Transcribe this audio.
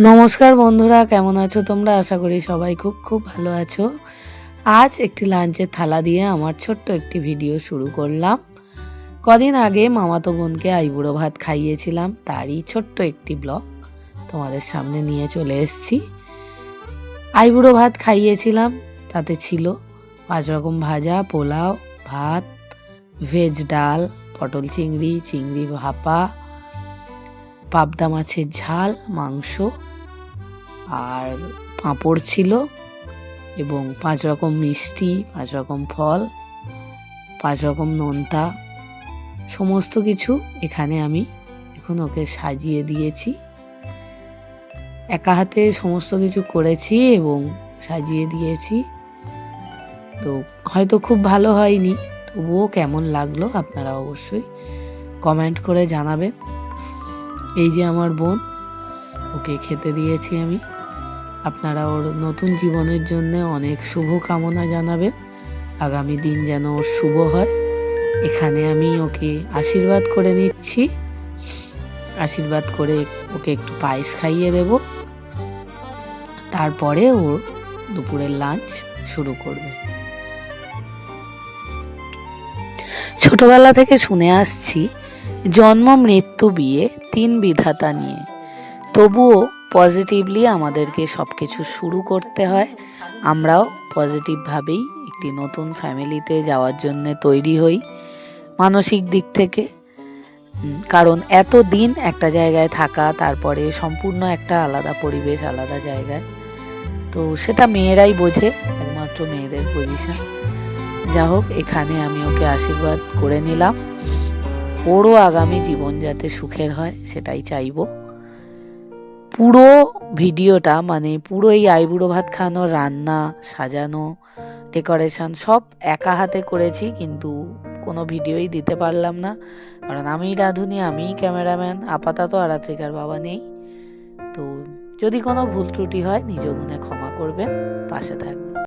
নমস্কার বন্ধুরা, কেমন আছো তোমরা? আশা করি সবাই খুব খুব ভালো আছো। আজ একটি লাঞ্চের থালা দিয়ে আমার ছোট্ট একটি ভিডিও শুরু করলাম। কদিন আগে মামাতো বোনকে আইবুড়ো ভাত খাইয়েছিলাম, তারই ছোট্ট একটি ব্লগ তোমাদের সামনে নিয়ে চলে এসেছি। আইবুড়ো ভাত খাইয়েছিলাম, তাতে ছিল 5 রকম ভাজা, পোলাও, ভাত, ভেজ ডাল, পটল চিংড়ি, চিংড়ি ভাপা, পাবদা মাছের ঝাল, মাংস আর পাঁপড় ছিল এবং 5 রকম মিষ্টি, 5 রকম ফল, 5 রকম নোনতা, সমস্ত কিছু এখানে আমি এখন ওকে সাজিয়ে দিয়েছি। একা হাতে সমস্ত কিছু করেছি এবং সাজিয়ে দিয়েছি। তো হয়তো খুব ভালো হয়নি, তবুও কেমন লাগলো আপনারা অবশ্যই কমেন্ট করে জানাবেন। এই যে আমার বোন, ওকে খেতে দিয়েছি আমি। আপনারা ওর নতুন জীবনের জন্য অনেক শুভ কামনা জানাবেন, আগামী দিন যেন ওর শুভ হয়। এখানে আমি ওকে আশীর্বাদ করে নিচ্ছি। আশীর্বাদ করে ওকে একটু পায়েস খাইয়ে দেব, তারপরে ওর দুপুরের লাঞ্চ শুরু করবে। ছোটবেলা থেকে শুনে আসছি জন্ম, মৃত্যু, বিয়ে 3 বিধাতা নিয়ে, তবুও পজিটিভলি আমাদেরকে সব কিছু শুরু করতে হয়। আমরাও পজিটিভভাবেই একটি নতুন ফ্যামিলিতে যাওয়ার জন্য তৈরি হই মানসিক দিক থেকে। কারণ এত দিন একটা জায়গায় থাকা, তারপরে সম্পূর্ণ একটা আলাদা পরিবেশ, আলাদা জায়গায়, তো সেটা মেয়েরাই বোঝে, একমাত্র মেয়েদের পজিশন। যা হোক, এখানে আমি ওকে আশীর্বাদ করে নিলাম। ওরও আগামী জীবন যাতে সুখের হয় সেটাই চাইবো। পুরো ভিডিওটা, মানে পুরো এই আইবুড়ো ভাত খাওয়ানো, রান্না, সাজানো, ডেকোরেশন সব একা হাতে করেছি, কিন্তু কোনো ভিডিওই দিতে পারলাম না, কারণ আমিই রাঁধুনি, আমিই ক্যামেরাম্যান আপাতত, আরাত্রিকার বাবা নেই। তো যদি কোনো ভুল ত্রুটি হয় নিজ গুণে ক্ষমা করবেন, পাশে থাকবেন।